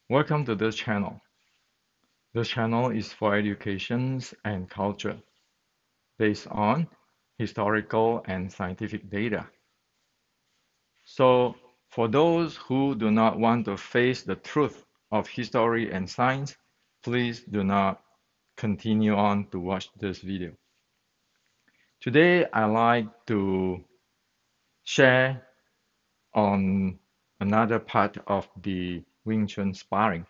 Welcome to this channel. This channel is for education and culture based on historical and scientific data. So, for those who do not want to face the truth of history and science, please do not continue on to watch this video. Today, I like to share on another part of the Wing Chun sparring.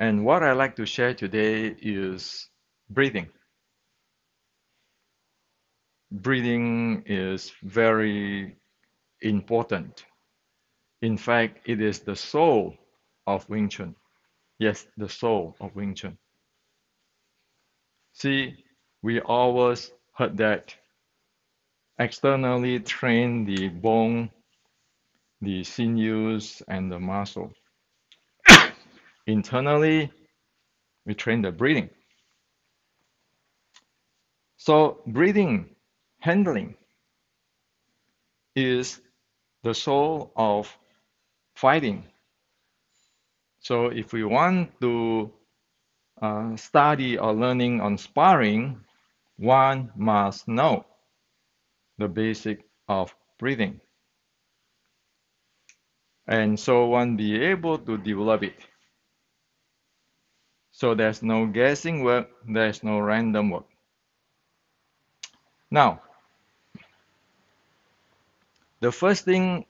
And what I like to share today is breathing. Breathing is very important. In fact, it is the soul of Wing Chun. Yes, the soul of Wing Chun. See, we always heard that externally train the bone, the sinews, and the muscle. Internally, we train the breathing. So, breathing, handling is the soul of fighting. So, if we want to study or learning on sparring, one must know the basic of breathing. And so one be able to develop it. So there's no guessing work, there's no random work. Now, the first thing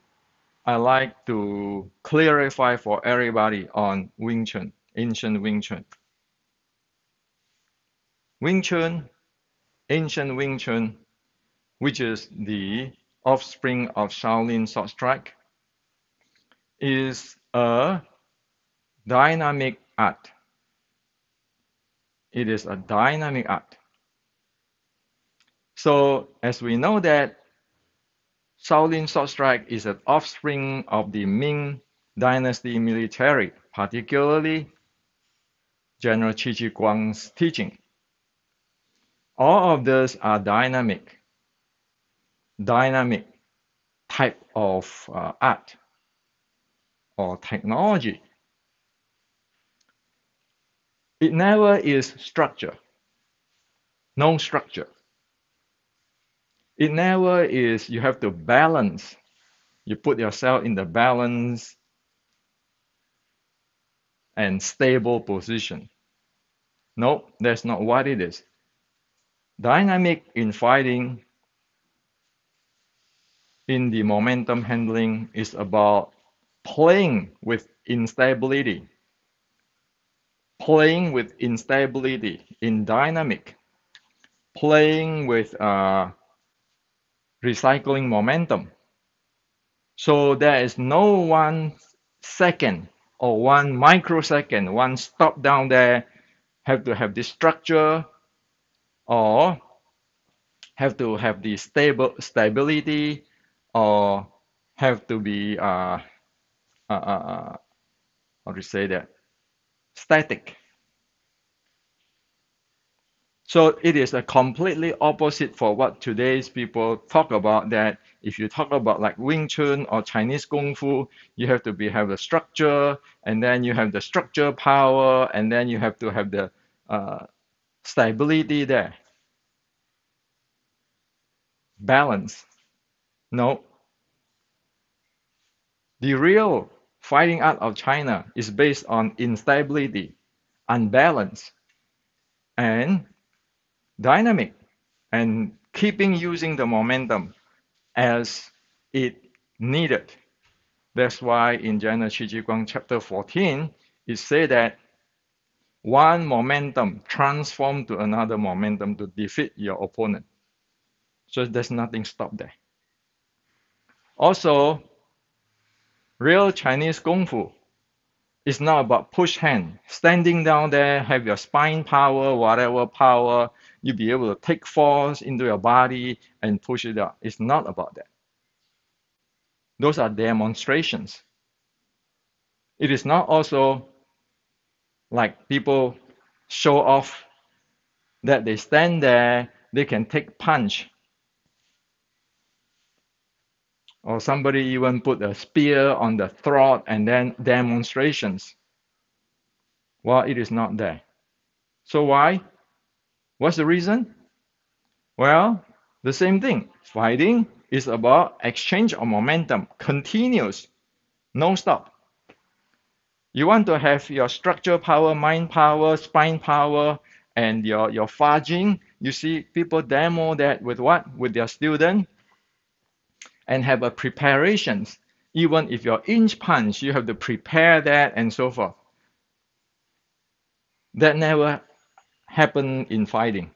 I like to clarify for everybody on Wing Chun, ancient Wing Chun. Wing Chun, ancient Wing Chun, which is the offspring of Shaolin sword strike, is a dynamic art. It is a dynamic art. So as we know that Shaolin sword strike is an offspring of the Ming Dynasty military, particularly General Qi Guang's teaching. All of those are dynamic type of art or technology. It never is structure, no structure. It never is you have to balance. You put yourself in the balance and stable position. No, that's not what it is. Dynamic in fighting, in the momentum handling, is about playing with instability. Playing with instability in dynamic. Playing with recycling momentum. So there is no 1 second or 1 microsecond, one stop down there, have to have this structure or have to have the stability or have to be how to say that, static. So it is a completely opposite for what today's people talk about, that if you talk about like Wing Chun or Chinese Kung Fu, you have to have the structure, and then you have the structure power, and then you have to have the stability there. Balance. No. The real fighting art of China is based on instability, unbalance, and dynamic, and keeping using the momentum as it needed. That's why in General Qi Guang chapter 14, it said that one momentum transform to another momentum to defeat your opponent. So there's nothing stop there. Also, real Chinese Kung Fu is not about push hand, standing down there, have your spine power, whatever power, you be able to take force into your body and push it out. It's not about that. Those are demonstrations. It is not also like people show off that they stand there, they can take punch. Or somebody even put a spear on the throat and then demonstrations. Well, it is not there. So why? What's the reason? Well, the same thing. Fighting is about exchange of momentum, continuous, no stop. You want to have your structure power, mind power, spine power, and your fudging. You see people demo that with what? With their student and have a preparations. Even if you're inch punch, you have to prepare that and so forth. That never happened in fighting.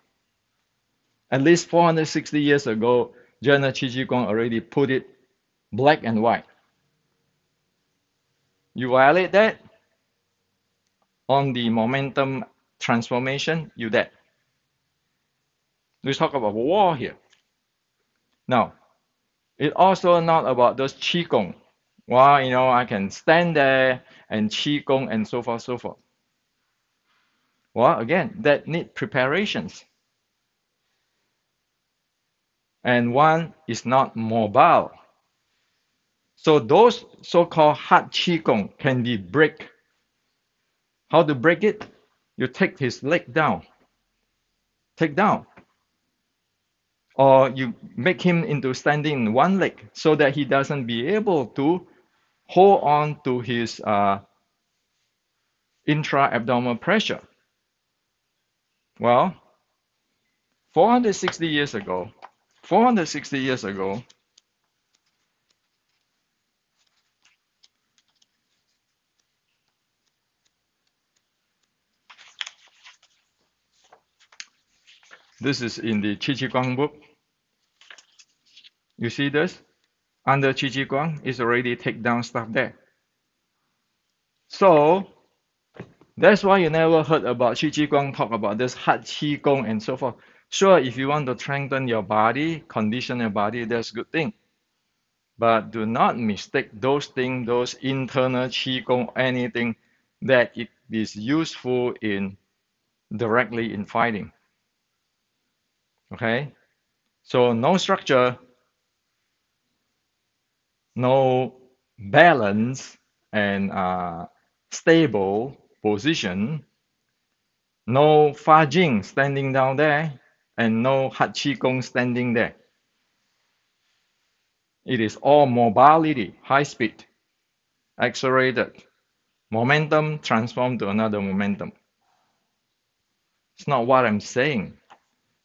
At least 460 years ago, General Qi Gong already put it black and white. You violate that on the momentum transformation, you dead. We talk about war here. Now, it's also not about those Qigong. Well, I can stand there and Qigong and so forth, so forth. Well, again, that need preparations. And one is not mobile. So those so-called hard Qigong can be break. How to break it? You take his leg down. Take down. Or you make him into standing in one leg so that he doesn't be able to hold on to his intra-abdominal pressure. Well, 460 years ago, this is in the Qi Ji Guang book. You see this? Under Qi Ji Guang is already take down stuff there. So that's why you never heard about Qi Ji Guang talk about this hard Qi Gong and so forth. Sure, if you want to strengthen your body, condition your body, that's a good thing. But do not mistake those things, those internal Qi Gong, anything that it is useful in directly in fighting. Okay? So no structure, no balance and stable position, no fudging standing down there, and no hard qigong standing there. It is all mobility, high speed, accelerated, momentum transformed to another momentum. It's not what I'm saying.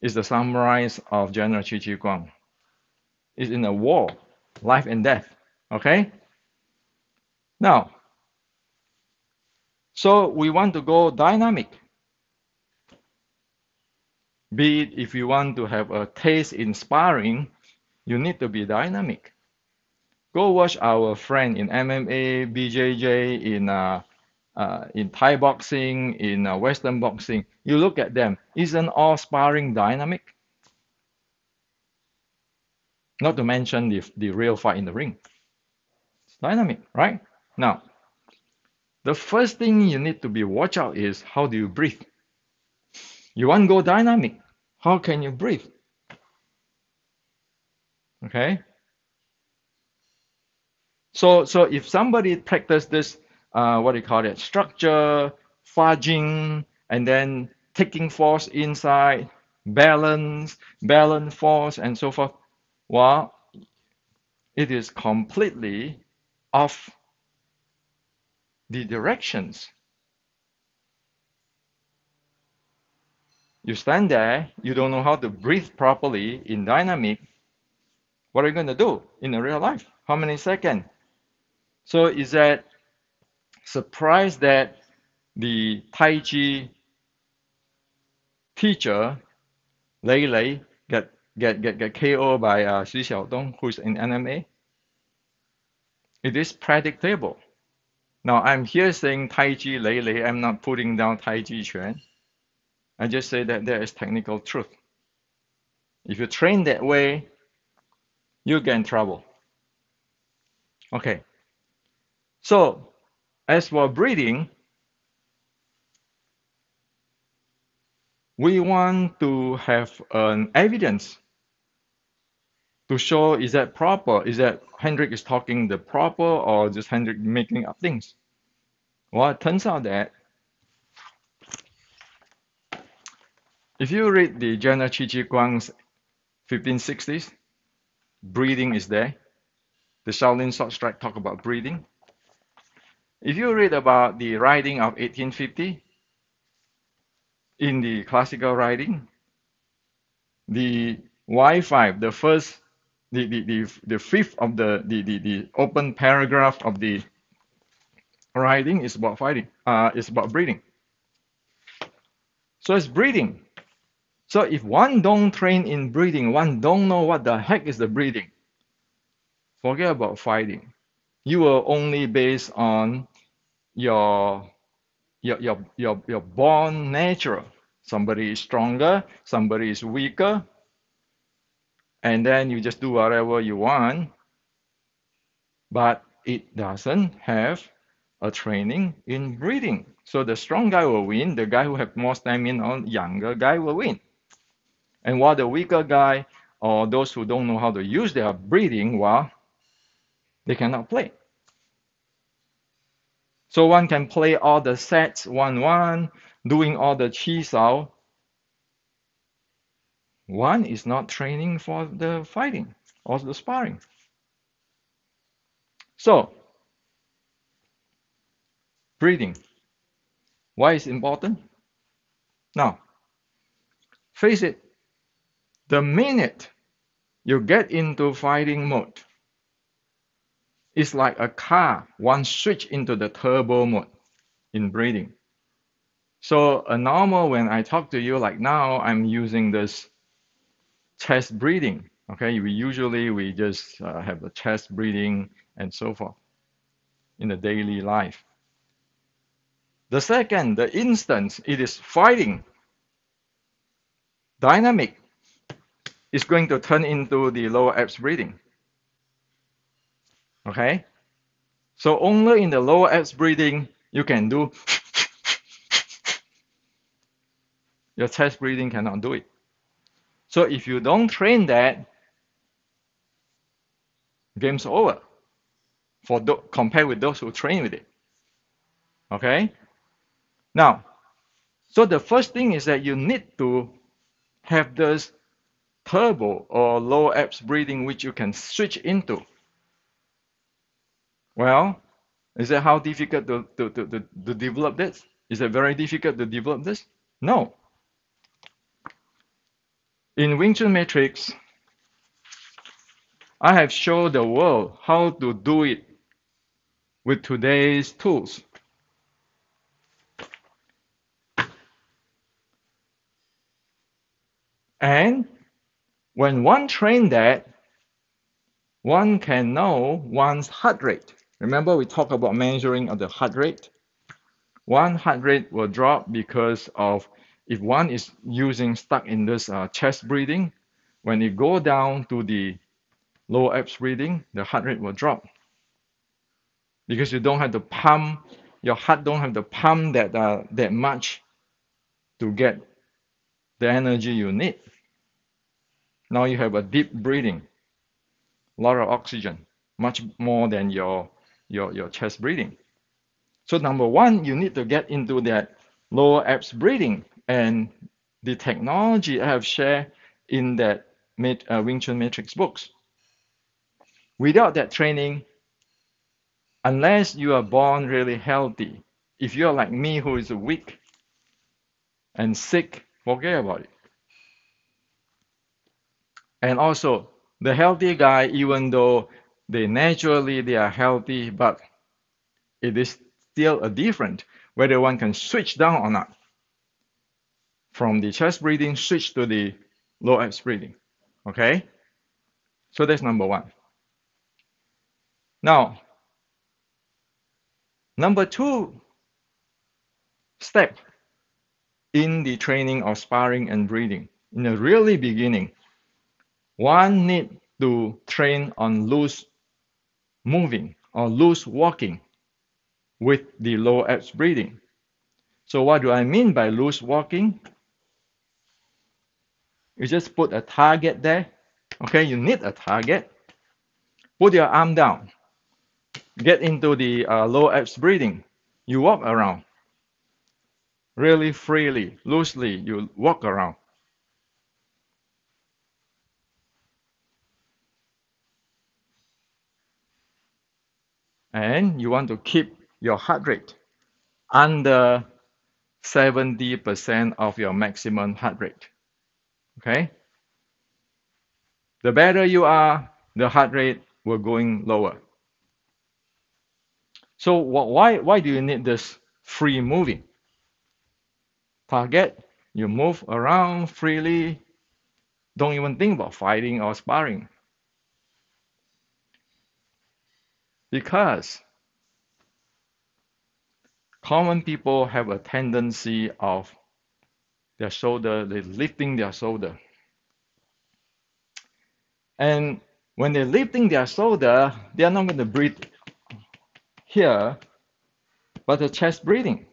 It's the summary of General Qi Ji Guang. It's in a war, life and death. Okay? Now, so we want to go dynamic. Be it if you want to have a taste in sparring, you need to be dynamic. Go watch our friend in MMA, BJJ, in Thai boxing, in Western boxing. You look at them. Isn't all sparring dynamic? Not to mention the real fight in the ring. It's dynamic, right? Now, the first thing you need to be watch out is how do you breathe? You want to go dynamic. How can you breathe? Okay? So if somebody practice this, what do you call it, structure, fudging, and then taking force inside, balance force, and so forth, well, it is completely off the directions. You stand there, you don't know how to breathe properly in dynamic. What are you going to do in the real life? How many seconds? So is that surprised that the Tai Chi teacher Lei Lei get KO by Xu Xiaodong, who's in MMA? It is predictable. Now I'm here saying Tai Chi Lei Lei. I'm not putting down Tai Chi Chuan. I just say that there is technical truth. If you train that way, you get in trouble. Okay. So as for breathing, we want to have an evidence to show is that proper? Is that Hendrik is talking the proper or just Hendrik making up things? Well, it turns out that if you read the General Qi Guang's 1560s, breathing is there. The Shaolin Sword Strike talk about breathing. If you read about the writing of 1850, in the classical writing, the Y5, the first, the fifth of the open paragraph of the writing is about fighting, is about breathing. So it's breathing. So if one don't train in breathing, one don't know what the heck is the breathing, forget about fighting. You will only based on your born nature. Somebody is stronger, somebody is weaker, and then you just do whatever you want, but it doesn't have a training in breathing. So the strong guy will win, the guy who have more stamina or younger guy will win. And while the weaker guy or those who don't know how to use their breathing, well, they cannot play. So one can play all the sets 1-1, doing all the chi sao. One is not training for the fighting or the sparring. So, breathing. Why is it important? Now, face it, the minute you get into fighting mode, it's like a car, one switch into the turbo mode in breathing. So a normal, when I talk to you like now, I'm using this chest breathing. Okay, we just have a chest breathing and so forth in the daily life. The second, the instant it is fighting, dynamic, is going to turn into the lower abs breathing. Okay, so only in the lower abs breathing you can do. Your chest breathing cannot do it. So if you don't train that, game's over. Compared with those who train with it. Okay? Now, so the first thing is that you need to have this turbo or low abs breathing which you can switch into. Well, is it how difficult to develop this? Is it very difficult to develop this? No. In Wing Chun Matrix, I have shown the world how to do it with today's tools. And when one trains that, one can know one's heart rate. Remember we talked about measuring of the heart rate? One heart rate will drop because of if one is stuck in this chest breathing, when it go down to the low abs breathing, the heart rate will drop. Because you don't have to pump, your heart don't have to pump that much to get the energy you need. Now you have a deep breathing, a lot of oxygen, much more than your chest breathing. So number one, you need to get into that lower abs breathing, and the technology I have shared in that Wing Chun Matrix books. Without that training, unless you are born really healthy, if you are like me who is weak and sick, forget about it. And also, the healthy guy, even though they are healthy, but it is still a different whether one can switch down or not. From the chest breathing, switch to the low abs breathing. Okay? So that's number one. Now, number two step in the training of sparring and breathing, in the really beginning, one need to train on loose moving or loose walking with the low abs breathing. So what do I mean by loose walking? You just put a target there Okay, you need a target. Put your arm down. Get into the low abs breathing. You walk around really freely, loosely. You walk around. And you want to keep your heart rate under 70% of your maximum heart rate. Okay? The better you are, the heart rate will going lower. So why do you need this free moving? Target, you move around freely, don't even think about fighting or sparring. Because common people have a tendency of their shoulder, they lifting their shoulder. And when they're lifting their shoulder, they are not going to breathe here, but the chest breathing.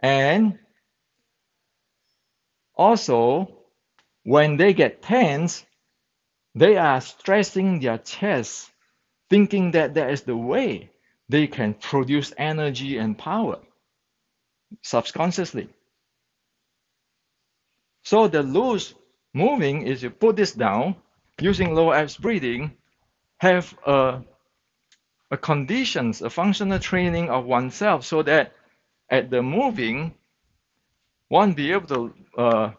And also, when they get tense, they are stressing their chest, thinking that that is the way they can produce energy and power subconsciously. So the loose moving is you put this down using low abs breathing, have a conditions, a functional training of oneself so that at the moving, one be able to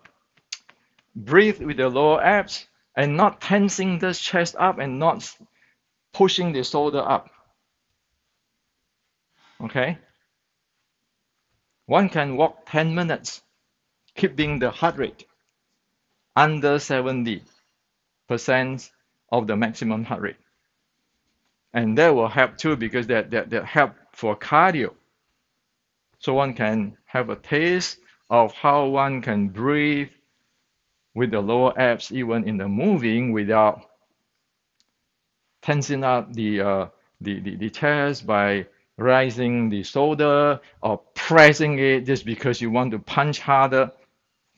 breathe with the lower abs and not tensing the chest up and not pushing the shoulder up. Okay? One can walk 10 minutes, keeping the heart rate under 70% of the maximum heart rate. And that will help too because that help for cardio. So one can have a taste of how one can breathe with the lower abs even in the moving without tensing up the chest by raising the shoulder or pressing it just because you want to punch harder.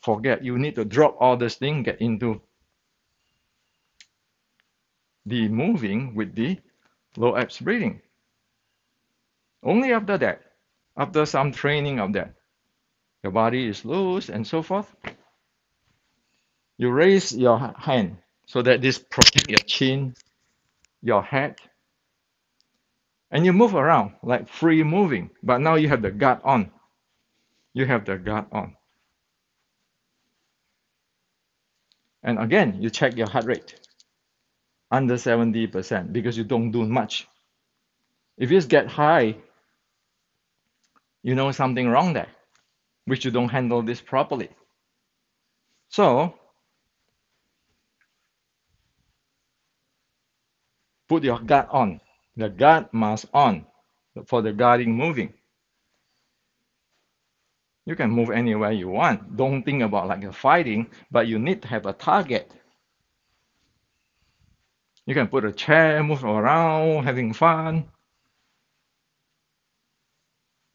Forget, you need to drop all this thing, get into the moving with the low abs breathing. Only after that, after some training of that, your body is loose and so forth. You raise your hand so that this protect your chin, your head, and you move around like free moving. But now you have the guard on. You have the guard on. And again, you check your heart rate under 70% because you don't do much. If it get high, you know something wrong there, which you don't handle this properly. So put your guard on. The guard must on for the guarding moving. You can move anywhere you want. Don't think about like a fighting, but you need to have a target. You can put a chair, move around, having fun.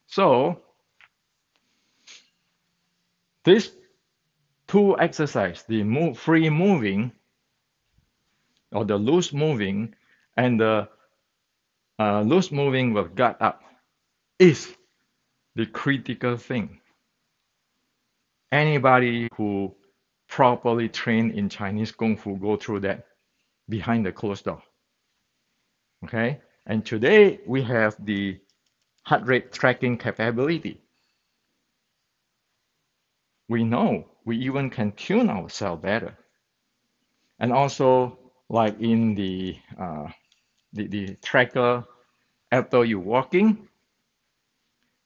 So these two exercise, the free moving or the loose moving and the loose moving with guard up, is the critical thing. Anybody who properly trained in Chinese Kung Fu go through that behind the closed door. Okay? And today we have the heart rate tracking capability. We know we even can tune ourselves better. And also, like in the tracker, after you walking,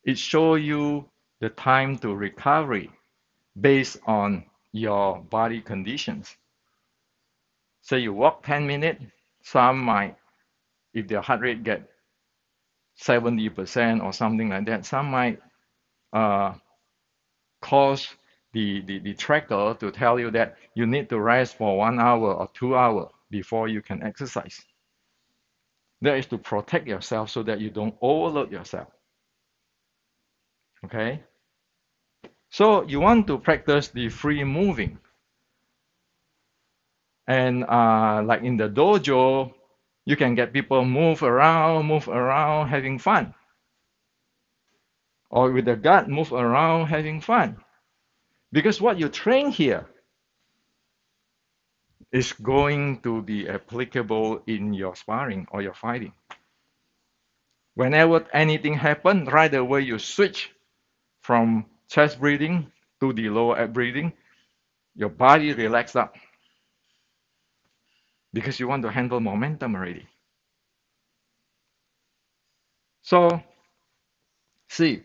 it show you the time to recovery based on your body conditions. So you walk 10 minutes, some might, if their heart rate get 70% or something like that, some might uh, cause the tracker to tell you that you need to rest for 1 hour or 2 hours before you can exercise. That is to protect yourself so that you don't overload yourself. Okay? So you want to practice the free moving. And like in the dojo, you can get people move around, having fun. Or with the gut, move around, having fun. Because what you train here is going to be applicable in your sparring or your fighting. Whenever anything happens, right away you switch from chest breathing to the lower abs breathing. Your body relaxes up because you want to handle momentum already. So, see,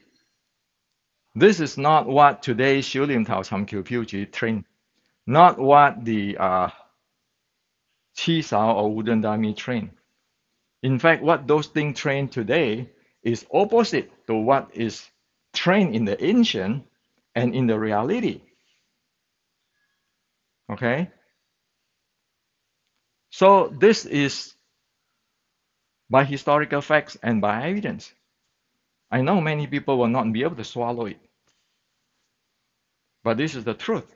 this is not what today's 少年頭尋橋標主 train, not what the 七手 or wooden dummy train. In fact, what those things train today is opposite to what is trained in the ancient and in the reality. Okay? So this is by historical facts and by evidence. I know many people will not be able to swallow it, but this is the truth.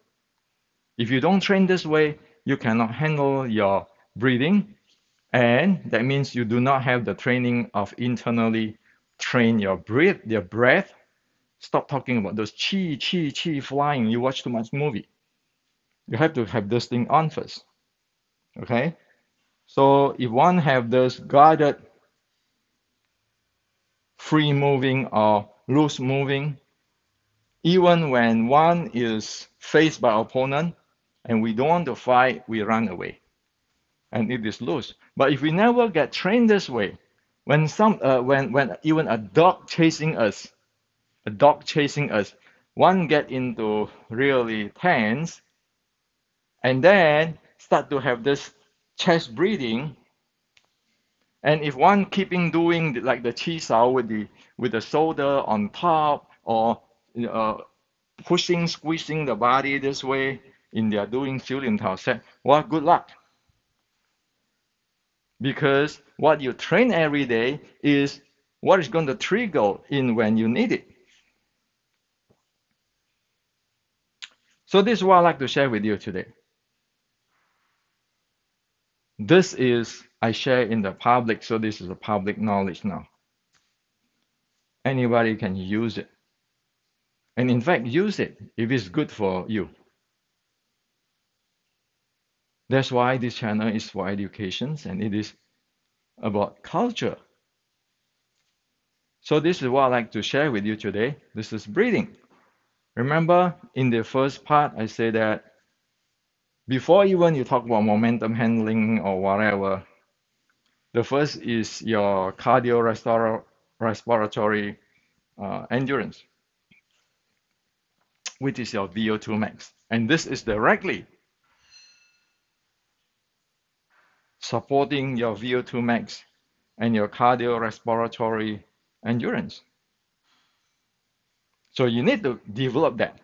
If you don't train this way, you cannot handle your breathing, and that means you do not have the training of internally train your breath. Stop talking about those chi flying. You watch too much movie. You have to have this thing on first. Okay? So if one have this guarded, free moving or loose moving, even when one is faced by opponent and we don't want to fight, we run away. And it is loose. But if we never get trained this way, when even a dog chasing us, one get into really tense and then start to have this chest breathing. And if one keeping doing like the chi sao with the shoulder on top or pushing, squeezing the body this way in their doing 小念頭 set, well, good luck. Because what you train every day is what is going to trigger in when you need it. So this is what I'd like to share with you today. This is, I share in the public, so this is a public knowledge now. Anybody can use it. And in fact, use it if it's good for you. That's why this channel is for education and it is about culture. So this is what I'd like to share with you today. This is breathing. Remember in the first part, I said that before even you talk about momentum handling or whatever, the first is your cardiorespiratory endurance, which is your VO2 max. And this is directly supporting your VO2 max and your cardiorespiratory endurance. So you need to develop that.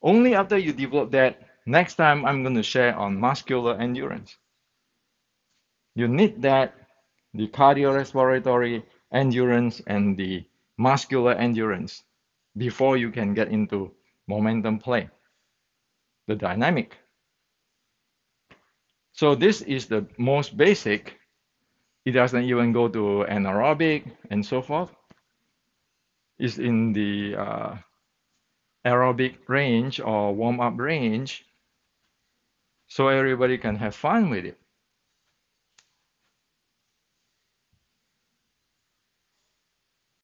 Only after you develop that, next time I'm going to share on muscular endurance. You need that, the cardiorespiratory endurance and the muscular endurance before you can get into momentum play, the dynamic. So this is the most basic. It doesn't even go to anaerobic and so forth. It's in the aerobic range or warm-up range, so everybody can have fun with it.